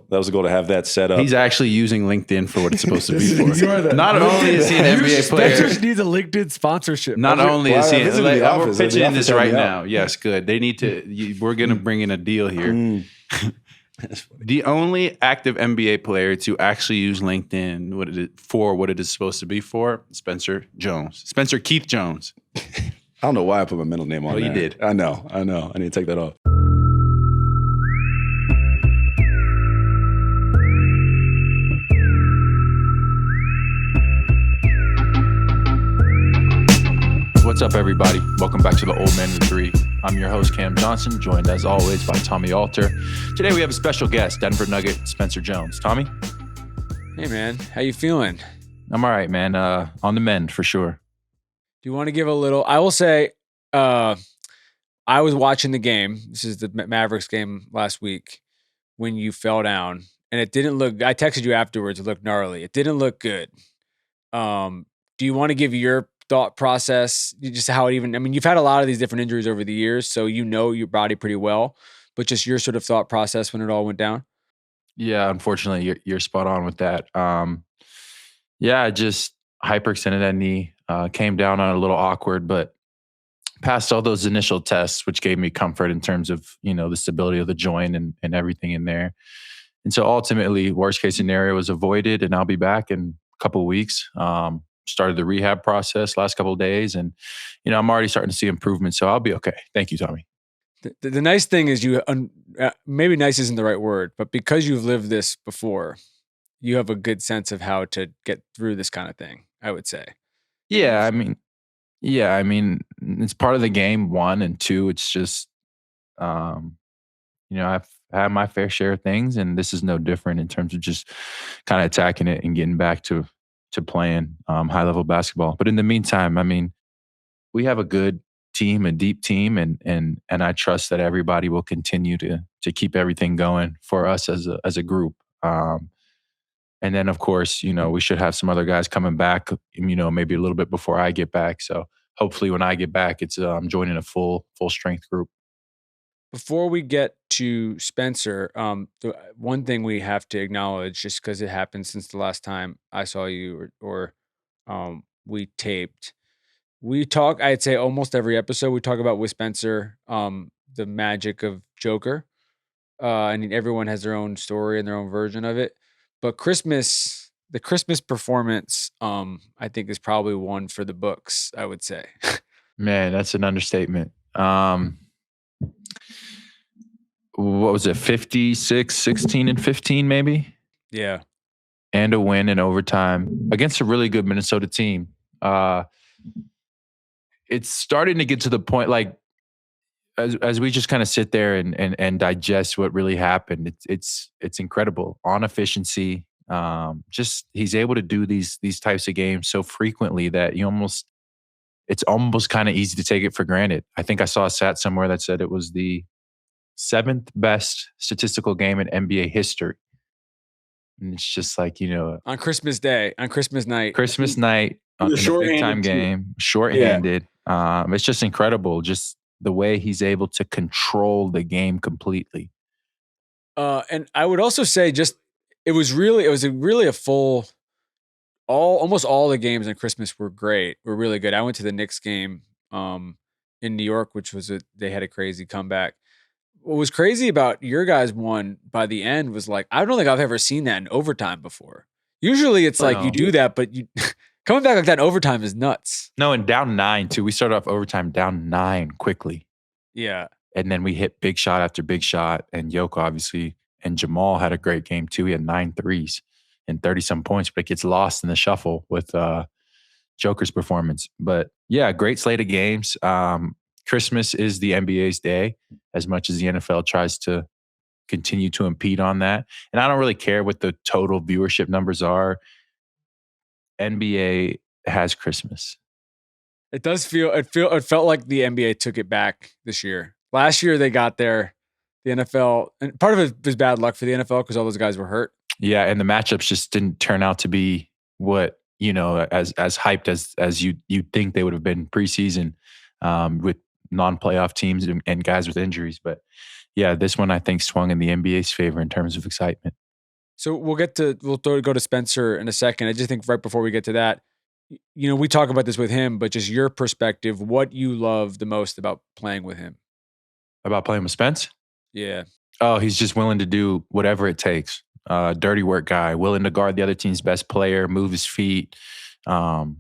That was the goal to have that set up. He's actually using LinkedIn for what it's supposed to be for. Not only is he an NBA player. Spencer needs a LinkedIn sponsorship. Not only is he, we're pitching in this right now. out. Yes, good. They need to. We're going to bring in a deal here. The only active NBA player to actually use LinkedIn for what it is supposed to be for, Spencer Keith Jones. I don't know why I put my middle name on there. You did. I know. I need to take that off. What's up, everybody? Welcome back to the Old Man with Three. I'm your host, Cam Johnson, joined as always by Tommy Alter. Today we have a special guest, Denver Nugget Spencer Jones. Tommy? Hey, man. How you feeling? I'm all right, man. On the mend, for sure. Do you want to give a little? I will say, I was watching the game. This is the Mavericks game last week when you fell down, and it didn't look. I texted you afterwards. It looked gnarly. It didn't look good. Do you want to give your thought process, just how it even? I mean, you've had a lot of these different injuries over the years, so you know your body pretty well. But just your sort of thought process when it all went down. Yeah, unfortunately, you're spot on with that. Yeah, just hyperextended that knee. Came down on a little awkward, but passed all those initial tests, which gave me comfort in terms of, the stability of the joint and everything in there. And so ultimately, worst case scenario was avoided, and I'll be back in a couple of weeks. Started the rehab process last couple of days, and I'm already starting to see improvement, so I'll be okay. Thank you, Tommy. The nice thing is maybe nice isn't the right word, but because you've lived this before, you have a good sense of how to get through this kind of thing, I would say. Yeah, I mean, it's part of the game, one, and two, it's just, I've had my fair share of things, and this is no different in terms of just kind of attacking it and getting back to playing high-level basketball. But in the meantime, I mean, we have a good team, a deep team, and I trust that everybody will continue to keep everything going for us as a group. And then, of course, we should have some other guys coming back, maybe a little bit before I get back. So hopefully when I get back, it's I'm joining a full strength group. Before we get to Spencer, the one thing we have to acknowledge, just because it happened since the last time I saw you or we taped, we talk, I'd say almost every episode, we talk about with Spencer, the magic of Joker. And everyone has their own story and their own version of it. But the Christmas performance, I think is probably one for the books, I would say. Man, that's an understatement. What was it? 56, 16, and 15, maybe? Yeah. And a win in overtime against a really good Minnesota team. It's starting to get to the point, like, as we just kind of sit there and digest what really happened, it's incredible on efficiency. Just he's able to do these types of games so frequently that it's almost kind of easy to take it for granted. I think I saw a stat somewhere that said it was the 7th best statistical game in NBA history. And it's just like, on Christmas Day, on Christmas night, in a big time game, shorthanded. Yeah. It's just incredible. Just the way he's able to control the game completely. And I would also say it was really a full, almost all the games on Christmas were really good. I went to the Knicks game in New York, which was they had a crazy comeback. What was crazy about your guys' one by the end was like, I don't think I've ever seen that in overtime before. Usually it's like you do that, but coming back like that in overtime is nuts. No, and down 9 too. We started off overtime down 9 quickly. Yeah. And then we hit big shot after big shot. And Yoke, obviously, and Jamal had a great game too. He had 9 threes and 30-some points, but it gets lost in the shuffle with Joker's performance. But yeah, great slate of games. Christmas is the NBA's day, as much as the NFL tries to continue to impede on that. And I don't really care what the total viewership numbers are. NBA has Christmas. It felt like the NBA took it back this year. Last year they got there, the NFL, and part of it was bad luck for the NFL because all those guys were hurt. Yeah, and the matchups just didn't turn out to be what, as hyped as you'd think they would have been preseason with non-playoff teams and guys with injuries. But yeah, this one I think swung in the NBA's favor in terms of excitement. So we'll go to Spencer in a second. I just think right before we get to that, we talk about this with him, but just your perspective, what you love the most about playing with him. About playing with Spence? Yeah. Oh, he's just willing to do whatever it takes. Dirty work guy, willing to guard the other team's best player, move his feet, and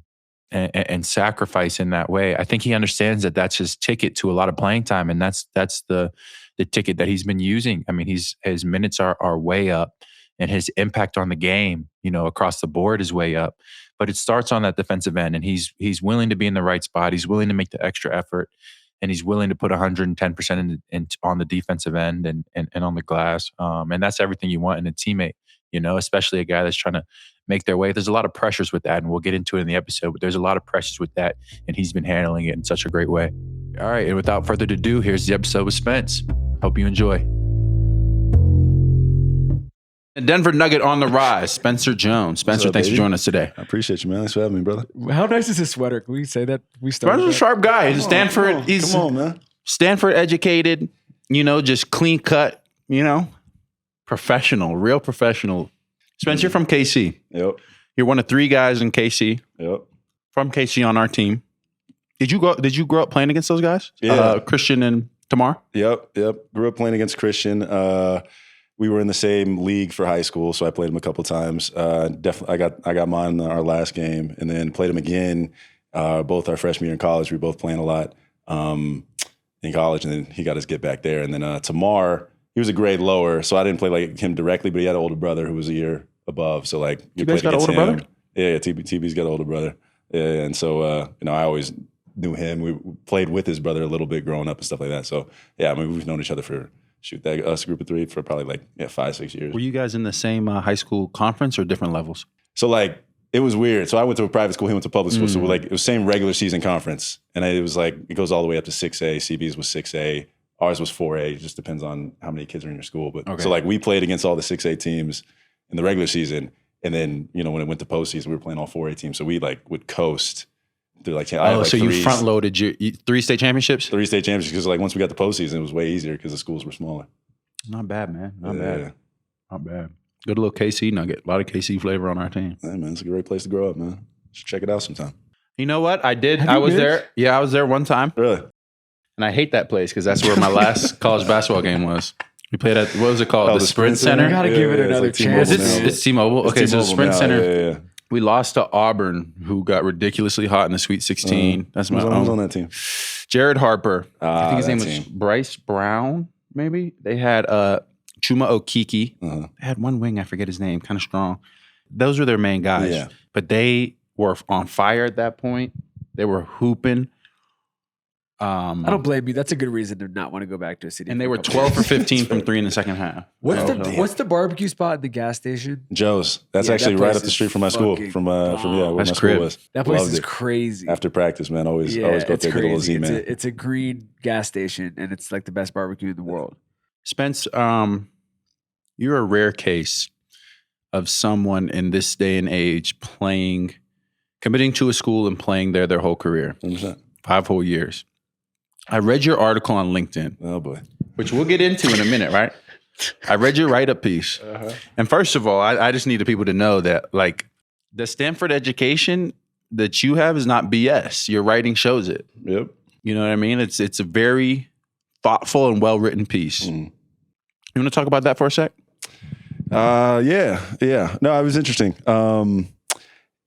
sacrifice in that way. I think he understands that that's his ticket to a lot of playing time, and that's the ticket that he's been using. I mean, his minutes are way up, and his impact on the game, across the board is way up. But it starts on that defensive end, and he's willing to be in the right spot. He's willing to make the extra effort, and he's willing to put 110% on the defensive end and on the glass. And that's everything you want in a teammate, especially a guy that's trying to make their way. There's a lot of pressures with that, and we'll get into it in the episode, but there's a lot of pressures with that, and he's been handling it in such a great way. All right, and without further ado, here's the episode with Spence. Hope you enjoy. Denver Nugget on the rise, Spencer Jones. Spencer, thanks for joining us today. I appreciate you, man. Thanks for having me, brother. How nice is his sweater? Can we say that? Spencer's a sharp guy. He's Stanford. He's come on, man. Stanford educated, just clean cut, professional, real professional. Spencer, you're from KC. Yep. You're one of 3 guys in KC. Yep. From KC on our team. Did you grow up playing against those guys? Yeah. Christian and Tamar? Yep. Grew up playing against Christian. We were in the same league for high school, so I played him a couple times. Definitely, I got mine in our last game, and then played him again. Both our freshman year in college, we were both playing a lot in college, and then he got his get back there. And then Tamar, he was a grade lower, so I didn't play like him directly, but he had an older brother who was a year above. So like, you guys got an older brother? Yeah, TB's got an older brother. Yeah, and so I always knew him. We played with his brother a little bit growing up and stuff like that. So yeah, I mean, we've known each other for us group of 3 for probably 5-6 years. Were you guys in the same high school conference or different levels? So it was weird. So I went to a private school, he went to public school. So it was same regular season conference. And it was it goes all the way up to 6A. CB's was 6A. Ours was 4A. It just depends on how many kids are in your school. But okay. So we played against all the 6A teams in the regular season. And then, when it went to postseason, we were playing all 4A teams. So we would coast through so you front loaded your 3 state championships? 3 state championships, because once we got to postseason, it was way easier because the schools were smaller. Not bad, man. Not bad. Good little KC nugget. A lot of KC flavor on our team. Yeah, man, it's a great place to grow up, man. Should check it out sometime. You know what? I did. I was there. Yeah, I was there one time. Really? And I hate that place because that's where my last college basketball game was. We played at, what was it called? The Sprint Center? You got to give it another chance. It's T-Mobile. Okay, so the Sprint Center. Yeah. We lost to Auburn, who got ridiculously hot in the Sweet 16. That's my own. Who's on that team? Jared Harper. I think his name was Bryce Brown, maybe. They had Chuma Okiki. They had one wing, I forget his name, kind of strong. Those were their main guys. Yeah. But they were on fire at that point. They were hooping. I don't blame you. That's a good reason to not want to go back to a city. And they were 12 for 15 from 3 in the second half. What's the barbecue spot at the gas station? Joe's. That's actually right up the street from my school. From where my school was. That place is crazy. After practice, man, always go up there, get a little Z-Man. It's a green gas station, and it's the best barbecue in the world. Spence, you're a rare case of someone in this day and age committing to a school and playing there their whole career. 100%. 5 whole years. I read your article on LinkedIn. Oh, boy. Which we'll get into in a minute, right? I read your write-up piece. And first of all, I just need the people to know that, the Stanford education that you have is not BS. Your writing shows it. Yep. You know what I mean? It's a very thoughtful and well-written piece. You want to talk about that for a sec? Yeah. No, it was interesting.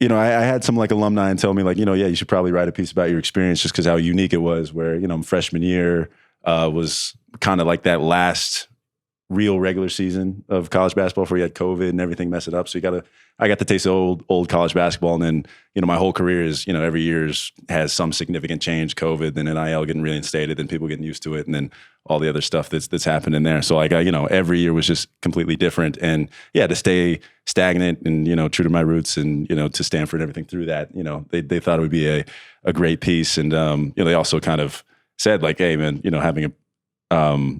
I had some alumni tell me you should probably write a piece about your experience just because how unique it was, where, freshman year was kind of that last real regular season of college basketball before you had COVID and everything messed it up. So I got to taste old college basketball. And then, my whole career is, every year has some significant change, COVID, then NIL getting reinstated, then people getting used to it. And then all the other stuff that's happened in there. So every year was just completely different. And yeah, to stay stagnant and, true to my roots and, to Stanford and everything through that, they thought it would be a great piece. And, they also kind of said hey man, having a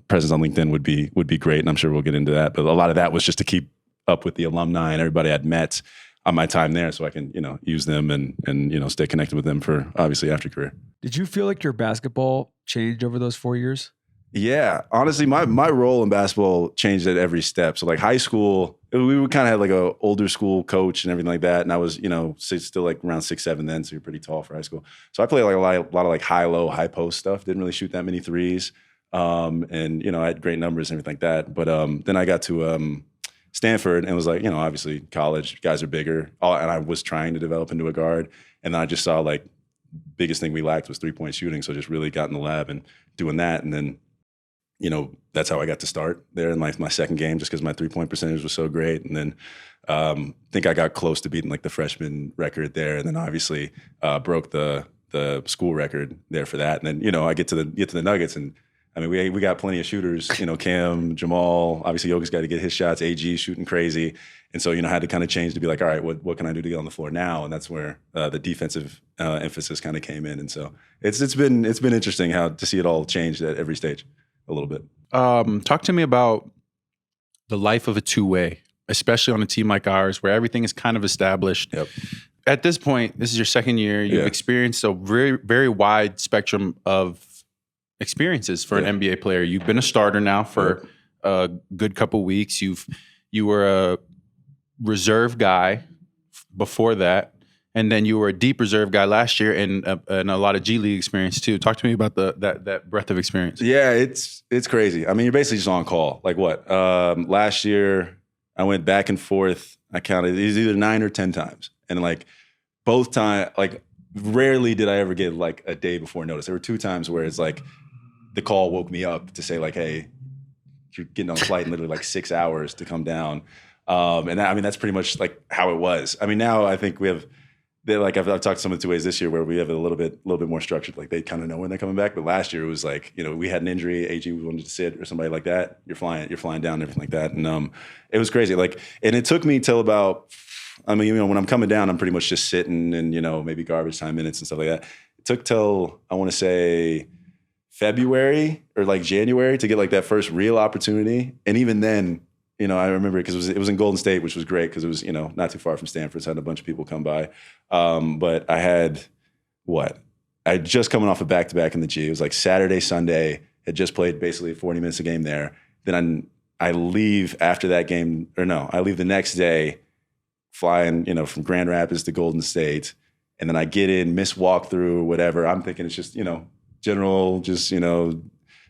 presence on LinkedIn would be great. And I'm sure we'll get into that. But a lot of that was just to keep up with the alumni and everybody I'd met on my time there so I can, use them and stay connected with them for obviously after career. Did you feel like your basketball changed over those 4 years? Yeah, honestly, my role in basketball changed at every step. So like high school, we kind of had like a older school coach and everything like that, and I was still like around 6'7" then, so you're pretty tall for high school. So I played like a lot of like high low, high post stuff. Didn't really shoot that many threes, and I had great numbers and everything like that. But then I got to Stanford and it was like obviously college guys are bigger, and I was trying to develop into a guard, and then I just saw like biggest thing we lacked was 3-point shooting, so just really got in the lab and doing that, and then that's how I got to start there in my second game, just because my 3-point percentage was so great. And then I think I got close to beating like the freshman record there, and then obviously broke the school record there for that. And then I get to the Nuggets, and I mean we got plenty of shooters. Cam, Jamal, obviously Yogi's got to get his shots. AG shooting crazy, and so I had to kind of change to be like, all right, what can I do to get on the floor now? And that's where the defensive emphasis kind of came in. And so it's been interesting how to see it all change at every stage. A little bit. Talk to me about the life of a two-way, especially on a team like ours where everything is kind of established. Yep. At this point, this is your second year. You've experienced a very, very wide spectrum of experiences for an NBA player. You've been a starter now for a good couple weeks. You were a reserve guy before that. And then you were a deep reserve guy last year and a lot of G League experience too. Talk to me about that breadth of experience. Yeah, it's crazy. I mean, you're basically just on call. Like what? Last year, I went back and forth. I counted. It was either 9 or 10 times. And like both times, like rarely did I ever get like a day before notice. There were 2 times where it's like the call woke me up to say like, hey, you're getting on a flight in literally like 6 hours to come down. And that, I mean, that's pretty much like how it was. I mean, now I think we have, like I've talked to some of the 2 ways this year where we have a little bit more structured. Like they kind of know when they're coming back. But last year it was like, we had an injury, AG wanted to sit or somebody like that. You're flying down and everything like that. And it was crazy. Like, and it took me till about, I mean, when I'm coming down, I'm pretty much just sitting and, maybe garbage time minutes and stuff like that. It took till, I want to say February or like January to get like that first real opportunity. And even then, I remember because it was in Golden State, which was great because it was, not too far from Stanford. So I had a bunch of people come by. But I had I had just coming off a back-to-back in the G. It was like Saturday, Sunday, had just played basically 40 minutes a game there. Then I leave after that game, I leave the next day flying, from Grand Rapids to Golden State. And then I get in, miss walkthrough, whatever. I'm thinking it's just, general, just,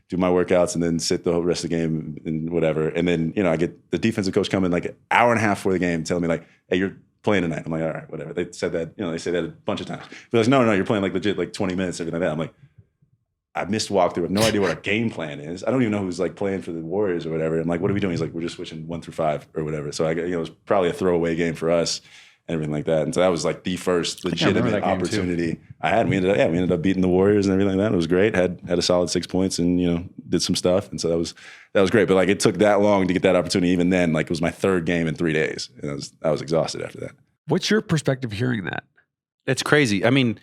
do my workouts and then sit the whole rest of the game and whatever. And then, I get the defensive coach coming like an hour and a half before the game telling me like, hey, you're playing tonight. I'm like, all right, whatever. They said that, they say that a bunch of times. But like, no, you're playing like legit like 20 minutes, everything like that. I'm like, I missed walkthrough. I have no idea what our game plan is. I don't even know who's like playing for the Warriors or whatever. I'm like, what are we doing? He's like, we're just switching 1 through 5 or whatever. So it was probably a throwaway game for us. And everything like that. And so that was like the first legitimate opportunity I had. We ended up beating the Warriors and everything like that. It was great. Had a solid 6 points and, did some stuff. And so that was great. But like it took that long to get that opportunity. Even then, like it was my 3rd game in 3 days. And I was exhausted after that. What's your perspective hearing that? It's crazy. I mean,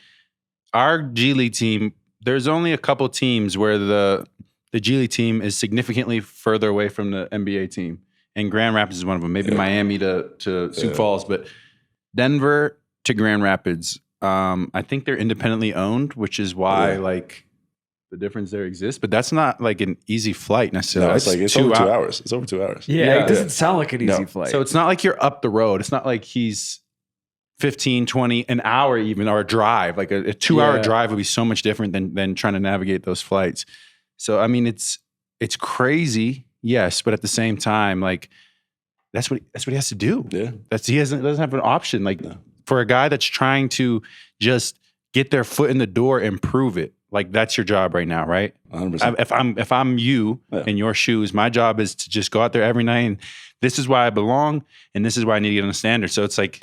our G League team, there's only a couple teams where the G League team is significantly further away from the NBA team. And Grand Rapids is one of them. Maybe Miami to Sioux Falls, but Denver to Grand Rapids, I think they're independently owned, which is why like the difference there exists. But that's not like an easy flight necessarily. No, it's over 2 hours. It's over 2 hours. Yeah, it doesn't sound like an easy flight. So it's not like you're up the road. It's not like he's 15, 20, an hour even, or a drive. Like a 2-hour drive would be so much different than trying to navigate those flights. So I mean, it's crazy, yes, but at the same time, like. That's what he has to do. Yeah, he doesn't have an option. Like for a guy that's trying to just get their foot in the door and prove it. Like that's your job right now, right? 100%. If I'm you in your shoes, my job is to just go out there every night and this is why I belong and this is why I need to get on the standard. So it's like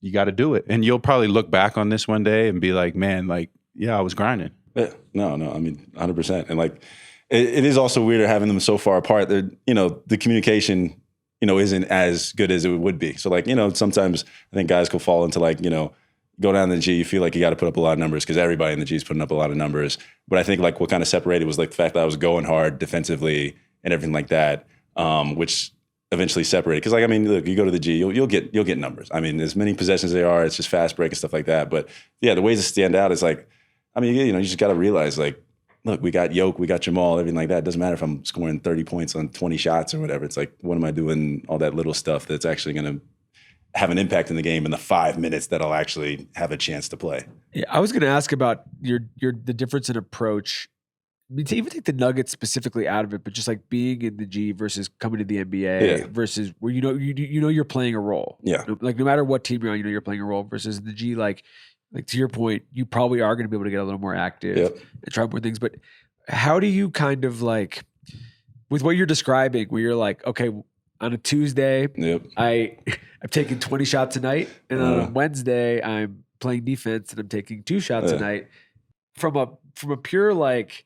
you got to do it, and you'll probably look back on this one day and be like, man, like I was grinding. Yeah. No, I mean 100%. And like it is also weirder having them so far apart. They're the communication. Isn't as good as it would be. So like, sometimes I think guys could fall into like, go down to the G, you feel like you got to put up a lot of numbers because everybody in the G is putting up a lot of numbers. But I think like what kind of separated was like the fact that I was going hard defensively and everything like that, which eventually separated. Because like, I mean, look, you go to the G, you'll get numbers. I mean, as many possessions as there are, it's just fast break and stuff like that. But yeah, the ways to stand out is like, I mean, you just got to realize like, look, we got Yoke, we got Jamal, everything like that. It doesn't matter if I'm scoring 30 points on 20 shots or whatever. It's like, what am I doing? All that little stuff that's actually going to have an impact in the game in the 5 minutes that I'll actually have a chance to play. Yeah, I was going to ask about the difference in approach. I mean, to even take the Nuggets specifically out of it, but just like being in the G versus coming to the NBA versus where you know you're playing a role. Yeah, like no matter what team you're on, you know you're playing a role. Versus the G, like to your point, you probably are going to be able to get a little more active and try more things. But how do you kind of like with what you're describing, where you're like, okay, on a Tuesday, I'm taking 20 shots a night, and on a Wednesday, I'm playing defense and I'm taking 2 shots a night. From a pure like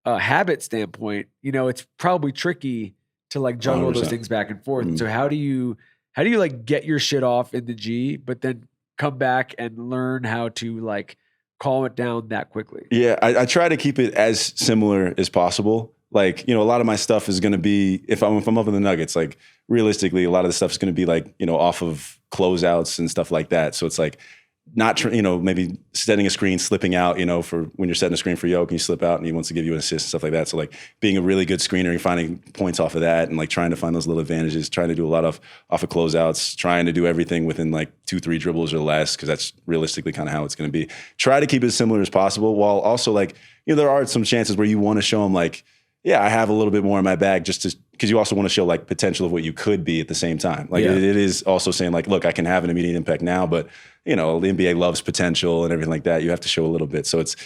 habit standpoint, you know, it's probably tricky to like juggle 100%. Those things back and forth. So how do you like get your shit off in the G, but then come back and learn how to like calm it down that quickly? Yeah, I try to keep it as similar as possible. Like, you know, a lot of my stuff is going to be, if I'm up in the Nuggets, like realistically, a lot of the stuff is going to be like, you know, off of closeouts and stuff like that. So it's like not, you know, maybe setting a screen, slipping out, you know, for when you're setting a screen for Yoke and you slip out and he wants to give you an assist and stuff like that. So like being a really good screener and finding points off of that and like trying to find those little advantages, trying to do a lot of off of closeouts, trying to do everything within like 2-3 dribbles or less, because that's realistically kind of how it's going to be. Try to keep it as similar as possible while also like, you know, there are some chances where you want to show them like, yeah, I have a little bit more in my bag just because you also want to show like potential of what you could be at the same time. Like it is also saying like, look, I can have an immediate impact now, but you know, the NBA loves potential and everything like that. You have to show a little bit. So it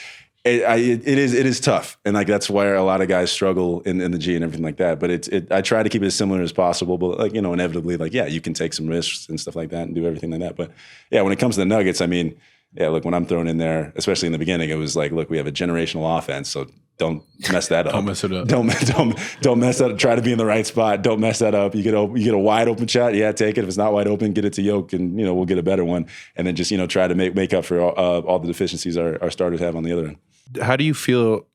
is tough. And like, that's why a lot of guys struggle in the G and everything like that. But I try to keep it as similar as possible, but like, you know, inevitably like, yeah, you can take some risks and stuff like that and do everything like that. But yeah, when it comes to the Nuggets, I mean, yeah, look, when I'm thrown in there, especially in the beginning, it was like, look, we have a generational offense, so don't mess that up. Don't mess it up. Don't mess that up. Try to be in the right spot. Don't mess that up. You get a wide open shot. Yeah, take it. If it's not wide open, get it to Yoke, and you know we'll get a better one. And then just try to make up for all the deficiencies our starters have on the other end. How do you feel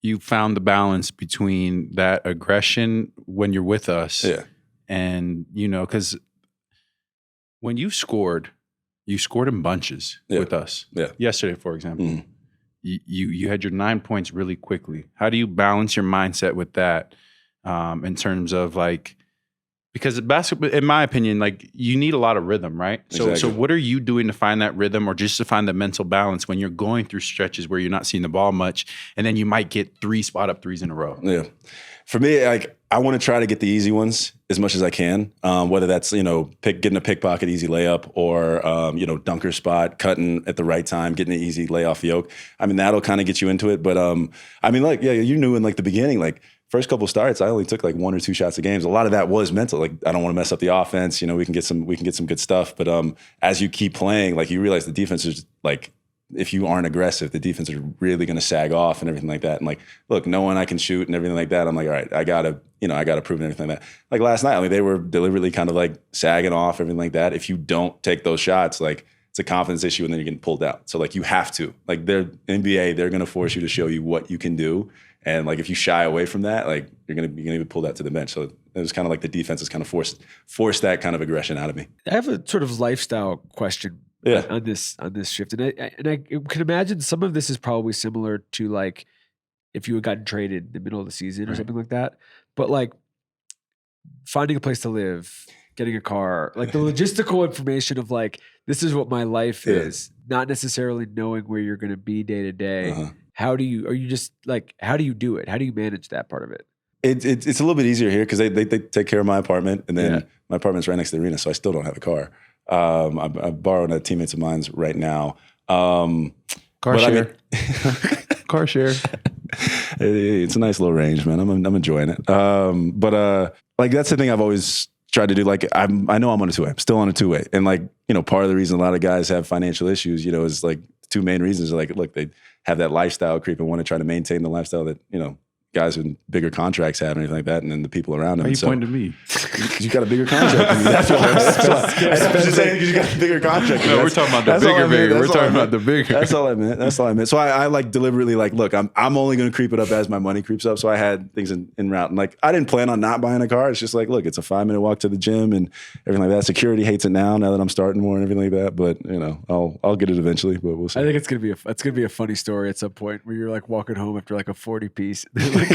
you found the balance between that aggression when you're with us, and because when you scored in bunches with us. Yeah. Yesterday, for example, you had your 9 points really quickly. How do you balance your mindset with that in terms of like, because basketball, in my opinion, like you need a lot of rhythm, right? Exactly. So what are you doing to find that rhythm or just to find the mental balance when you're going through stretches where you're not seeing the ball much and then you might get 3 spot-up threes in a row? Yeah. For me, like I want to try to get the easy ones as much as I can, whether that's, getting a pickpocket easy layup or, dunker spot, cutting at the right time, getting an easy layoff Yoke. I mean, that'll kind of get you into it. But, you knew in like the beginning, like first couple starts, I only took like 1 or 2 shots a game. A lot of that was mental. Like, I don't want to mess up the offense. We can get some good stuff. But as you keep playing, like you realize the defense is like, if you aren't aggressive, the defense is really going to sag off and everything like that. And like, look, knowing I can shoot and everything like that, I'm like, all right, I gotta prove and everything like that. Like last night, I mean, they were deliberately kind of like sagging off, everything like that. If you don't take those shots, like it's a confidence issue and then you're getting pulled out. So like you have to, like they're NBA, they're going to force you to show you what you can do. And like if you shy away from that, like you're going to be pulled out to the bench. So it was kind of like the defense has kind of forced that kind of aggression out of me. I have a sort of lifestyle question. On this shift, and I can imagine some of this is probably similar to like if you had gotten traded in the middle of the season or something like that. But like finding a place to live, getting a car, like the logistical information of like this is what my life is, not necessarily knowing where you're going to be day to day. How do you do it? How do you manage that part of it? It's a little bit easier here because they take care of my apartment, and then my apartment's right next to the arena, so I still don't have a car. I'm borrowing a teammate's of mine's right now. Car share. Car share. It's a nice little range, man. I'm enjoying it. Like that's the thing I've always tried to do. Like I know I'm on a 2-way. I'm still on a 2-way. And like, part of the reason a lot of guys have financial issues, is like 2 main reasons. Like, look, they have that lifestyle creep and want to try to maintain the lifestyle that, guys with bigger contracts have and anything like that, and then the people around them. Why are you So pointing to me? you got a bigger contract than me. That's why. I'm just saying because you got a bigger contract. No, we're talking about the bigger. We're talking about the bigger. That's all I meant. So I like deliberately like, look, I'm only going to creep it up as my money creeps up. So I had things in route, and like I didn't plan on not buying a car. It's just like, look, it's a 5-minute walk to the gym and everything like that. Security hates it now that I'm starting more and everything like that. But you know, I'll get it eventually. But we'll see. I think it's gonna be a funny story at some point where you're like walking home after like a 40 piece. Like,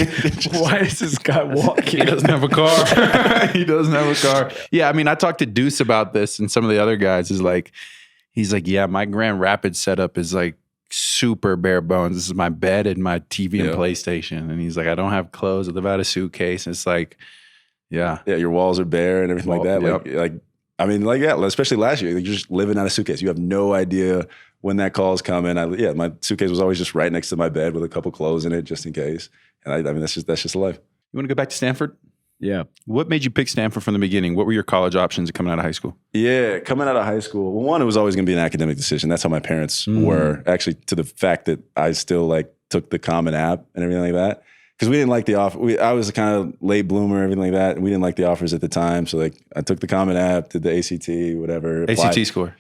why is this guy walking? He doesn't have a car. He doesn't have a car. Yeah, I mean, I talked to Deuce about this, and some of the other guys he's like, yeah, my Grand Rapids setup is like super bare bones. This is my bed and my TV and PlayStation. And he's like, I don't have clothes. I live out of a suitcase. And it's like, yeah, your walls are bare and everything like that. Yep. Like, I mean, like, yeah, especially last year, like, you're just living out of a suitcase. You have no idea when that call's coming. My suitcase was always just right next to my bed with a couple clothes in it just in case. And I mean, that's just life. You want to go back to Stanford? Yeah. What made you pick Stanford from the beginning? What were your college options coming out of high school? Yeah, coming out of high school, well, one, it was always going to be an academic decision. That's how my parents were, actually, to the fact that I still like took the Common App and everything like that. Because we didn't like the offer. I was a kind of late bloomer, everything like that. And we didn't like the offers at the time. So like I took the Common App, did the ACT, whatever. ACT score?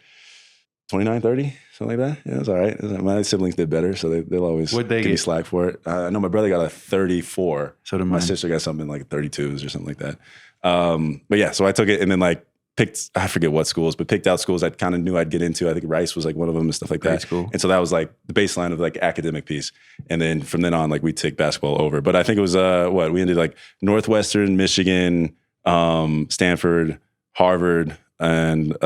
29, 30, something like that. Yeah, it was all right. My siblings did better, so they'll always What'd they give me get? slack for it. I know my brother got a 34. So did My mine. sister got something like 32s or something like that. But yeah, so I took it and then like picked, I forget what schools, but picked out schools I kind of knew I'd get into. I think Rice was like one of them and stuff like Great that. school. And so that was like the baseline of like academic piece. And then from then on, like we take basketball over. But I think it was we ended like Northwestern, Michigan, Stanford, Harvard, and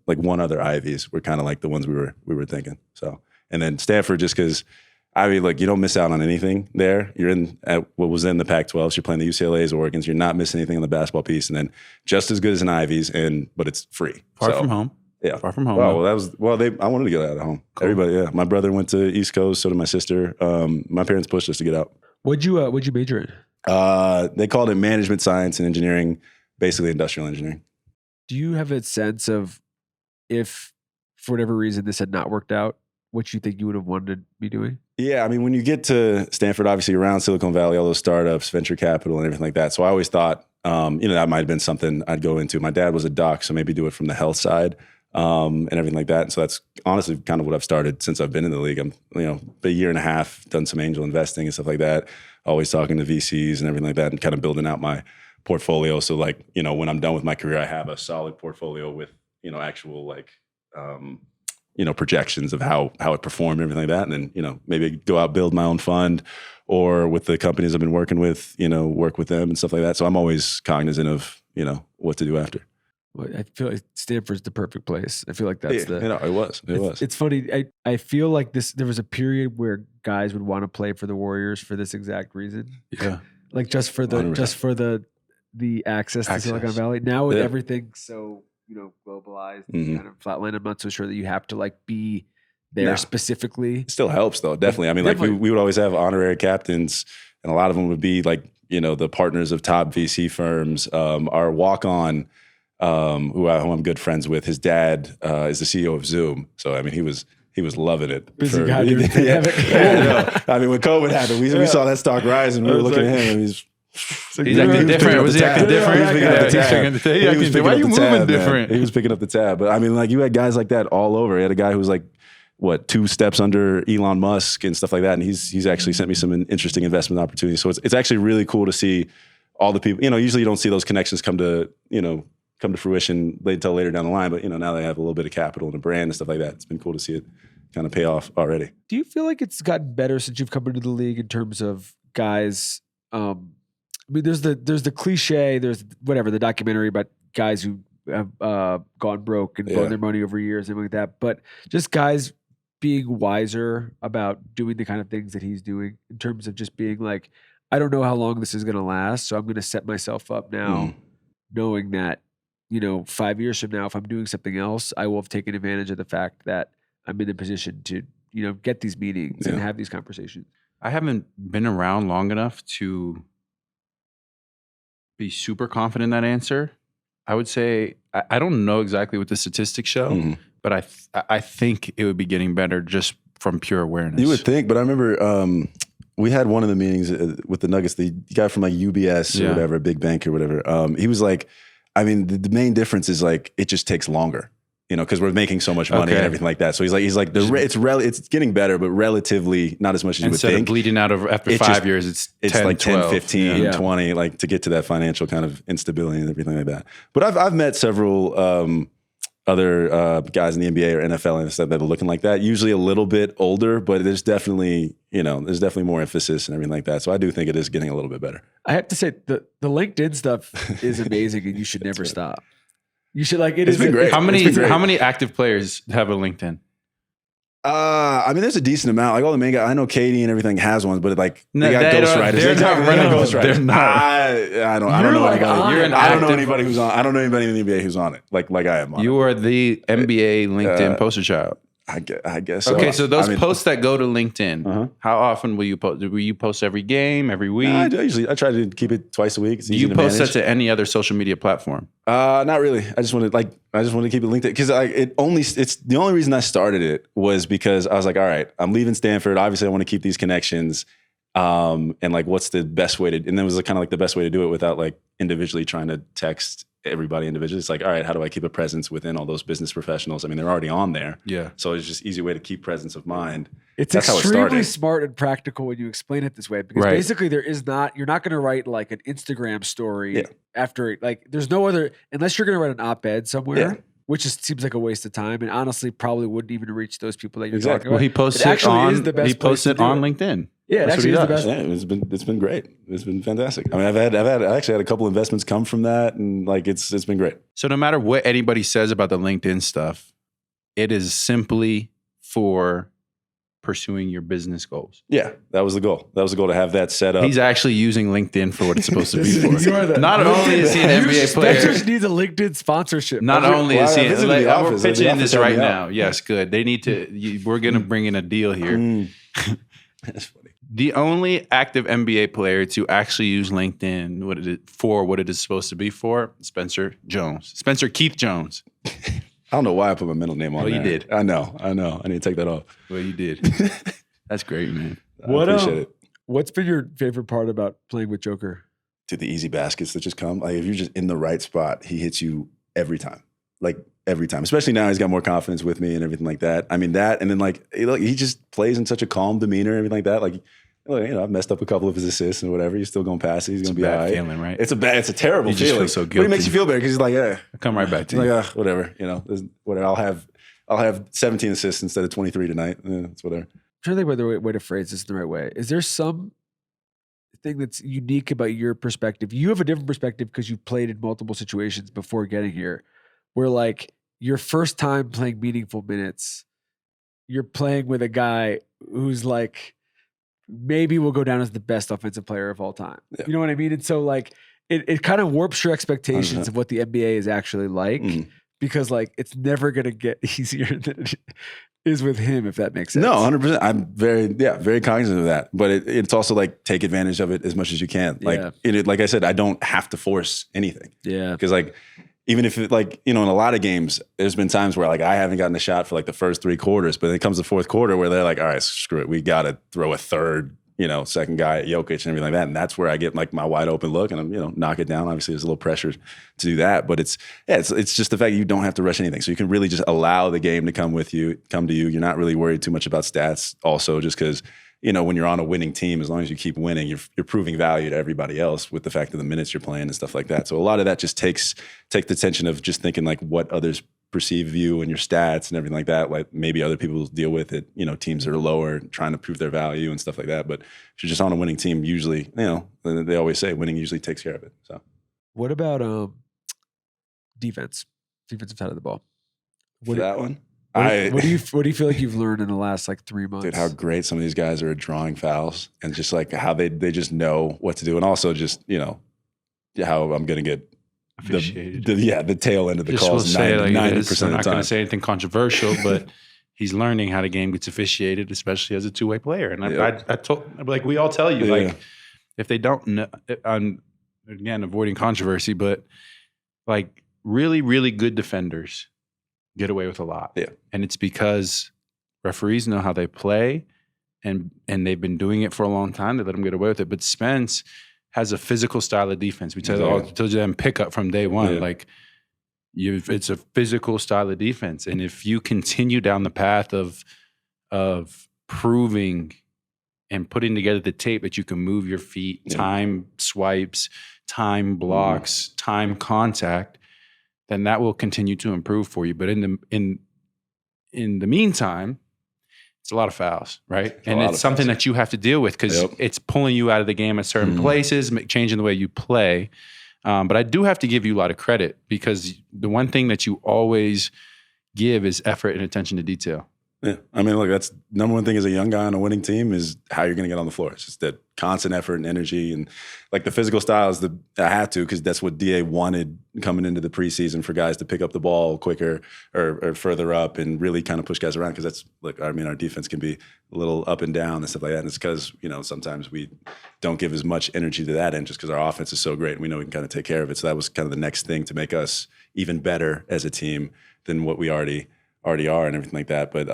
like one other Ivies were kind of like the ones we were thinking. So, and then Stanford, just because I mean, like you don't miss out on anything there. You're in at what was in the Pac-12. So you're playing the UCLA's, Oregon's. You're not missing anything on the basketball piece, and then just as good as an Ivies, but it's free. Far from home. Yeah, Far from home. Well, I wanted to get out of home. Cool. Everybody, yeah. My brother went to East Coast, so did my sister. My parents pushed us to get out. What'd you major in? They called it management science and engineering, basically industrial engineering. Do you have a sense of if, for whatever reason, this had not worked out, what you think you would have wanted to be doing? Yeah, I mean, when you get to Stanford, obviously around Silicon Valley, all those startups, venture capital, and everything like that. So I always thought, that might have been something I'd go into. My dad was a doc, so maybe do it from the health side and everything like that. And so that's honestly kind of what I've started since I've been in the league. I'm, a year and a half, done some angel investing and stuff like that. Always talking to VCs and everything like that, and kind of building out my portfolio. So like, when I'm done with my career, I have a solid portfolio with, actual like, projections of how it performed and everything like that. And then, maybe go out, build my own fund, or with the companies I've been working with, work with them and stuff like that. So I'm always cognizant of, what to do after. Well, I feel like Stanford's the perfect place. I feel like that's it was. It's funny. I feel like there was a period where guys would want to play for the Warriors for this exact reason. Yeah. Like just for the 100%. access to Silicon Valley. Now with everything so globalized, and kind of flatline, I'm not so sure that you have to like be there specifically. It still helps though, definitely. I mean, like we would always have honorary captains, and a lot of them would be like the partners of top VC firms. Our walk-on, who I'm good friends with, his dad is the CEO of Zoom. So I mean, he was loving it. Busy guy during the pandemic. I mean, when COVID happened, we saw that stock rise, and we were looking at him, and he's acting different. Was he acting different? Why are you moving different? He was picking up the tab. But I mean, like you had guys like that all over. You had a guy who was like, 2 steps under Elon Musk and stuff like that. And he's actually sent me some interesting investment opportunities. So it's actually really cool to see all the people, usually you don't see those connections come to fruition until later down the line. But, now they have a little bit of capital and a brand and stuff like that. It's been cool to see it kind of pay off already. Do you feel like it's gotten better since you've come into the league in terms of guys, I mean, there's the cliche, there's whatever, the documentary about guys who have gone broke and blown their money over years and like that. But just guys being wiser about doing the kind of things that he's doing in terms of just being like, I don't know how long this is going to last, so I'm going to set myself up now knowing that, 5 years from now, if I'm doing something else, I will have taken advantage of the fact that I'm in a position to, get these meetings and have these conversations. I haven't been around long enough to be super confident in that answer. I would say, I don't know exactly what the statistics show, but I think it would be getting better just from pure awareness. You would think, but I remember we had one of the meetings with the Nuggets, the guy from like UBS or whatever, big bank or whatever. He was like, I mean, the main difference is like, it just takes longer, you know, because we're making so much money and everything like that. So he's like, it's getting better, but relatively not as much as you would think. Instead of bleeding out after 5 years, it's 10, like 10, 12. 15, 20, like to get to that financial kind of instability and everything like that. But I've met several other guys in the NBA or NFL and stuff that are looking like that. Usually a little bit older, but there's definitely more emphasis and everything like that. So I do think it is getting a little bit better. I have to say the LinkedIn stuff is amazing, and you should never stop. You should It's been great. How many active players have a LinkedIn? I mean, there's a decent amount. Like all the main guys, I know Katie and everything has ones, but like No, they got ghostwriters. they're not running ghostwriters. They're not. I don't know like anybody. I don't know anybody who's on. I don't know anybody in the NBA who's on it. Like I am on You it. are the NBA LinkedIn poster child. I guess. So. Okay, so those I mean, posts that go to LinkedIn, how often will you post? Will you post every game, every week? I try to keep it twice a week. It's Do easy you to post that manage. to any other social media platform? Not really. I just wanted to keep it linked because it's the only reason I started it was because I was like, all right, I'm leaving Stanford. Obviously, I want to keep these connections. And like, what's the best way to? And then it was kind of like the best way to do it without like individually trying to text everybody individually. It's like, all right, how do I keep a presence within all those business professionals? I mean, they're already on there. Yeah. So it's just easy way to keep presence of mind. It's extremely smart and practical when you explain it this way, because basically you're not going to write like an Instagram story after, like, there's no other, unless you're going to write an op-ed somewhere, which just seems like a waste of time, and honestly probably wouldn't even reach those people that you're talking about. Well, he posts it on LinkedIn. Yeah, That's it actually is what the he best. Yeah, it's been great. It's been fantastic. I mean, I actually had a couple investments come from that, and like it's been great. So no matter what anybody says about the LinkedIn stuff, it is simply for pursuing your business goals. Yeah, that was the goal. That was the goal, to have that set up. He's actually using LinkedIn for what it's supposed to be You are for. the- Not only is he an NBA Spencer player, needs a LinkedIn sponsorship. not only is he, I visited the we're office. The pitching office this helped right me out. now. Yes, good. They need to. We're going to bring in a deal here. That's funny. The only active NBA player to actually use LinkedIn what it is supposed to be for, Spencer Keith Jones. I don't know why I put my middle name on Well, you there. did. I know. I need to take that off. Well, you did. That's great, man. I appreciate it. What's been your favorite part about playing with Joker? To the easy baskets that just come. Like if you're just in the right spot, he hits you every time. Like every time. Especially now he's got more confidence with me and everything like that. I mean that, and then like he just plays in such a calm demeanor and everything like that. Like, you know, I've messed up a couple of his assists and whatever. He's still going to pass it. He's going to be all right. Feeling, right? It's a terrible You just feeling. feel so But guilty. it makes you feel better because he's like, yeah. I'll come right back to He's you. like, whatever. You know, whatever. I'll have 17 assists instead of 23 tonight. It's whatever. I'm trying to think about the way to phrase this in the right way. Is there some thing that's unique about your perspective? You have a different perspective because you've played in multiple situations before getting here, where like your first time playing meaningful minutes, you're playing with a guy who's like maybe will go down as the best offensive player of all time. Yeah. You know what I mean? And so like it kind of warps your expectations 100%. of what the NBA is actually like, because like it's never going to get easier than it is with him, if that makes sense. No, 100%. I'm very cognizant of that. But it's also like take advantage of it as much as you can. Like like I said, I don't have to force anything. Yeah. Because like even if it, like, you know, in a lot of games, there's been times where like I haven't gotten a shot for like the first 3 quarters, but then it comes the fourth quarter where they're like, all right, screw it. We got to throw a third, you know, second guy at Jokic and everything like that. And that's where I get like my wide open look and I'm, you know, knock it down. Obviously there's a little pressure to do that, but it's just the fact you don't have to rush anything. So you can really just allow the game to come to you. You're not really worried too much about stats also, just because, you know, when you're on a winning team, as long as you keep winning, you're proving value to everybody else with the fact of the minutes you're playing and stuff like that. So a lot of that just take the tension of just thinking like what others perceive you and your stats and everything like that. Like maybe other people deal with it, you know, teams that are lower trying to prove their value and stuff like that. But if you're just on a winning team, usually, you know, they always say winning usually takes care of it. So What about defensive side of the ball? for that one, What do you feel like you've learned in the last like 3 months? dude, how great some of these guys are at drawing fouls and just like how they just know what to do. And also just, you know, how I'm going to get the tail end of the Just calls will say it like 90% it of is. the I'm not going time. to say anything controversial, but he's learning how the game gets officiated, especially as a two-way player. And I told, like we all tell you, like if they don't know, I'm again avoiding controversy, but like really, really good defenders get away with a lot. Yeah. And it's because referees know how they play and they've been doing it for a long time. They let him get away with it. But Spence has a physical style of defense. We told you them pick up from day one. Like it's a physical style of defense. And if you continue down the path of proving and putting together the tape that you can move your feet, time swipes, time blocks, time contact, then that will continue to improve for you. But in the meantime, it's a lot of fouls, right? And it's something that you have to deal with because it's pulling you out of the game at certain places, changing the way you play. But I do have to give you a lot of credit because the one thing that you always give is effort and attention to detail. Yeah. I mean, look, that's number one thing as a young guy on a winning team is how you're going to get on the floor. It's just that constant effort and energy. And like the physical style is I had to because that's what DA wanted coming into the preseason for guys to pick up the ball quicker or further up and really kind of push guys around because that's, look, I mean, our defense can be a little up and down and stuff like that. And it's because, sometimes we don't give as much energy to that end just because our offense is so great and we know we can kind of take care of it. So that was kind of the next thing to make us even better as a team than what we already are and everything like that. But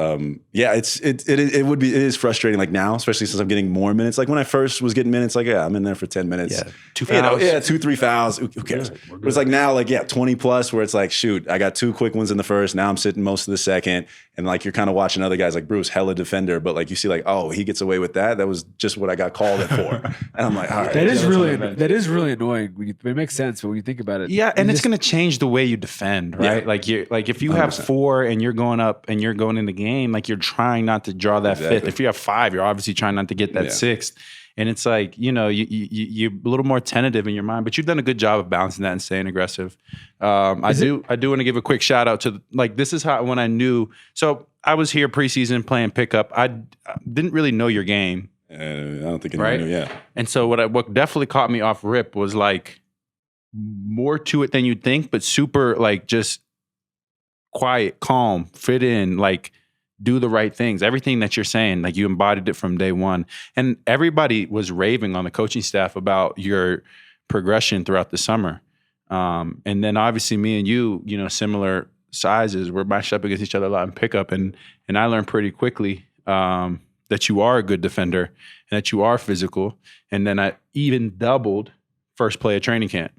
it is frustrating like now, especially since I'm getting more minutes. Like when I first was getting minutes, like, I'm in there for 10 minutes. Yeah. 2 fouls. 2-3 fouls. Who cares? But it's like now, like, 20 plus where it's like, shoot, I got 2 quick ones in the first. Now I'm sitting most of the second. And like, you're kind of watching other guys like Bruce, hella defender. But like, you see like, oh, he gets away with that. That was just what I got called it for. And I'm like, all right. That is really annoying. It makes sense when you think about it. Yeah. And it's going to change the way you defend, right? Yeah. Like if you have 4 and you're going up and you're going in the game, like you're trying not to draw that 5th. If you have 5, you're obviously trying not to get that 6th. And it's like, you're a little more tentative in your mind, but you've done a good job of balancing that and staying aggressive. I do want to give a quick shout out to this is how when I knew. So I was here preseason playing pickup. I didn't really know your game. I don't think anyone knew. Yeah. And so what definitely caught me off rip was like more to it than you'd think, but super like just quiet, calm, fit in, like do the right things. Everything that you're saying, like you embodied it from day one. And everybody was raving on the coaching staff about your progression throughout the summer. And then obviously me and you, similar sizes, we're matched up against each other a lot in pickup. And I learned pretty quickly that you are a good defender and that you are physical. And then I even doubled first play of training camp.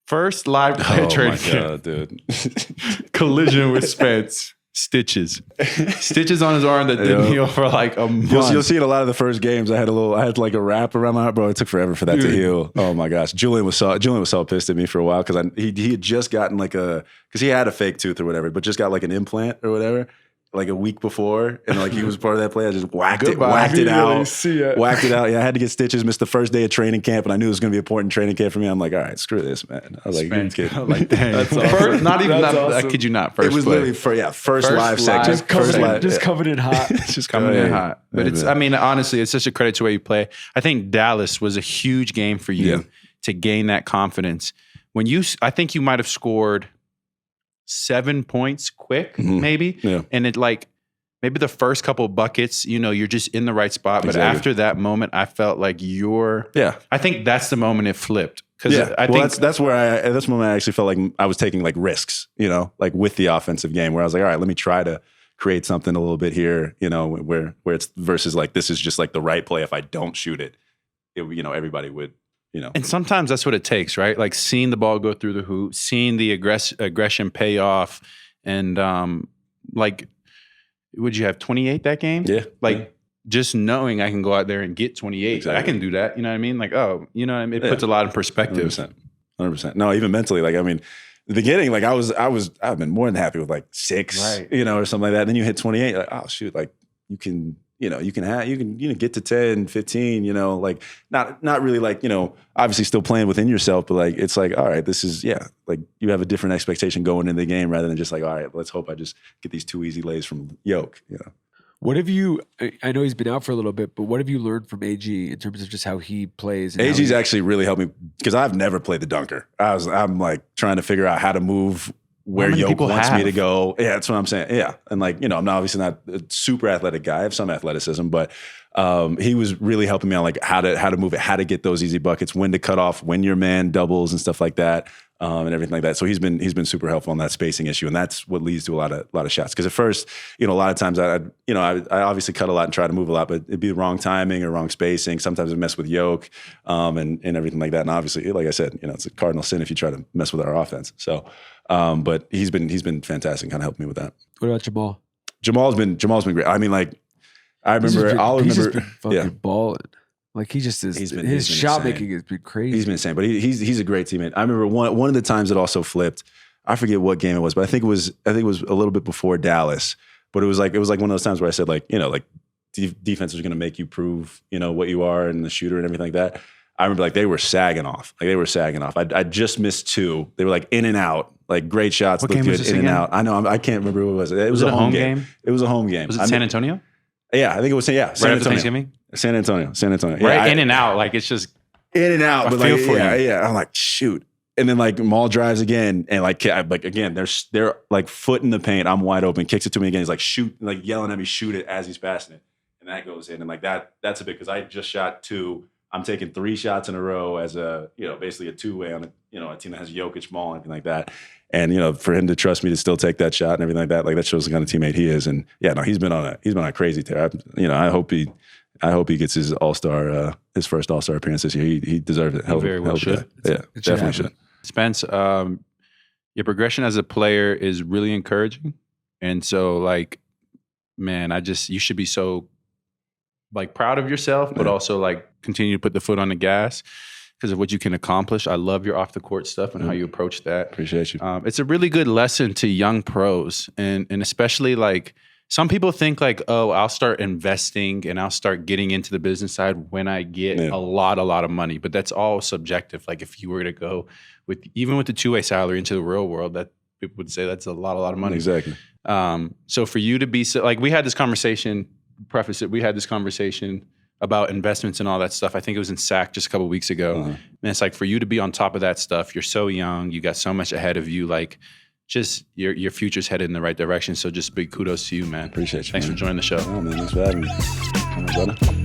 First live play of training camp. Dude. Collision with Spence. Stitches on his arm that didn't heal for like a month. You'll see it a lot of the first games. I had like a wrap around my heart, bro. It took forever for that to heal. Oh my gosh. Julian was so pissed at me for a while because he had just gotten because he had a fake tooth or whatever, but just got like an implant or whatever. Like a week before, and like he was part of that play. I just whacked it out. Yeah, I had to get stitches. Missed the first day of training camp, and I knew it was going to be important training camp for me. I'm like, all right, screw this, man. I was like, you're kidding. I'm like, dang. That's awesome. Not even that. Awesome. I kid you not. First, it was play. literally first live section. Just coming in hot. Just coming in hot. But it's. I mean, honestly, it's such a credit to where you play. I think Dallas was a huge game for you to gain that confidence. I think you might have scored 7 points quick, maybe. Yeah. And it like maybe the first couple buckets, you're just in the right spot. But after that moment, I felt like I think that's the moment it flipped. Because I think that's where that's the moment I actually felt like I was taking like risks, like with the offensive game where I was like, all right, let me try to create something a little bit here, where it's versus like this is just like the right play. If I don't shoot it, everybody would. And sometimes that's what it takes, right? Like seeing the ball go through the hoop, seeing the aggression pay off, and like, would you have 28 that game? Yeah. Just knowing I can go out there and get 28, exactly. I can do that. You know what I mean? Like, oh, you know what I mean? It puts a lot in perspective. 100%. No, even mentally, like, I mean, the beginning, like I've been more than happy with like 6, right. Or something like that. And then you hit 28, like, oh shoot, like you can get to 10, 15, like not really like, obviously still playing within yourself, but like, it's like, all right, this is, like you have a different expectation going into the game rather than just like, all right, let's hope I just get these 2 easy lays from Yoke, What have you, I know he's been out for a little bit, but what have you learned from AG in terms of just how he plays? AG's actually really helped me because I've never played the dunker. I'm like trying to figure out how to move where many Yoke people wants me have? to go. Yeah, that's what I'm saying. Yeah. And like, you know, I'm obviously not a super athletic guy. I have some athleticism, but he was really helping me on like how to move it, how to get those easy buckets, when to cut off, when your man doubles and stuff like that. And everything like that. So he's been super helpful on that spacing issue, and that's what leads to a lot of shots. Because at first, you know, a lot of times I obviously cut a lot and try to move a lot, but it'd be the wrong timing or wrong spacing. Sometimes it mess with Yoke, and everything like that. And obviously, like I said, you know, it's a cardinal sin if you try to mess with our offense. So, but he's been fantastic, kind of helping me with that. What about Jamal? Jamal's been great. I mean, like I He's remember, just been fucking yeah. balling. Like he just is. He's been His shot insane. making has been crazy. He's been insane, but he's a great teammate. I remember one of the times it also flipped. I forget what game it was, but I think it was a little bit before Dallas. But it was like one of those times where I said, like, you know, like defense is going to make you prove, you know, what you are and the shooter and everything like that. I remember like they were sagging off. I just missed two. They were like in and out, like great shots, What looked game was good this in and again? out. I know I can't remember what it was. It was a home game. It was a home game. Was it San Antonio? Yeah, I think it was. Yeah, Right San after Antonio. Thanksgiving? San Antonio. Right, Yeah, in and out. Like it's just in and out. I But feel like, for yeah, you. yeah. I'm like, shoot. And then like Maul drives again, and like again, they're like foot in the paint. I'm wide open. Kicks it to me again. He's like shoot, like yelling at me, shoot it as he's passing it, and that goes in. And like that's a bit because I just shot two. I'm taking 3 shots in a row as a, you know, basically a 2-way on a team that has Jokic, Maul, and everything like that. And you know, for him to trust me to still take that shot and everything like that shows the kind of teammate he is. And yeah, no, he's been on a crazy tear. I hope he gets his his first All-Star appearance this year. He deserves it. He very well should. Yeah, definitely should. Spence, your progression as a player is really encouraging. And so like, man, you should be so like proud of yourself, but also like continue to put the foot on the gas because of what you can accomplish. I love your off the court stuff and how you approach that. Appreciate you. It's a really good lesson to young pros and especially like some people think like, oh, I'll start investing and I'll start getting into the business side when I get a lot of money. But that's all subjective. Like if you were to go even with the 2-way salary into the real world, that people would say that's a lot of money. Exactly. So for you to be like, we had this conversation, about investments and all that stuff. I think it was in SAC just a couple of weeks ago. And it's like for you to be on top of that stuff, you're so young, you got so much ahead of you, like just your future's headed in the right direction. So just big kudos to you, man. Appreciate you. Thanks for joining the show. Oh, man, thanks for having me. All right, brother.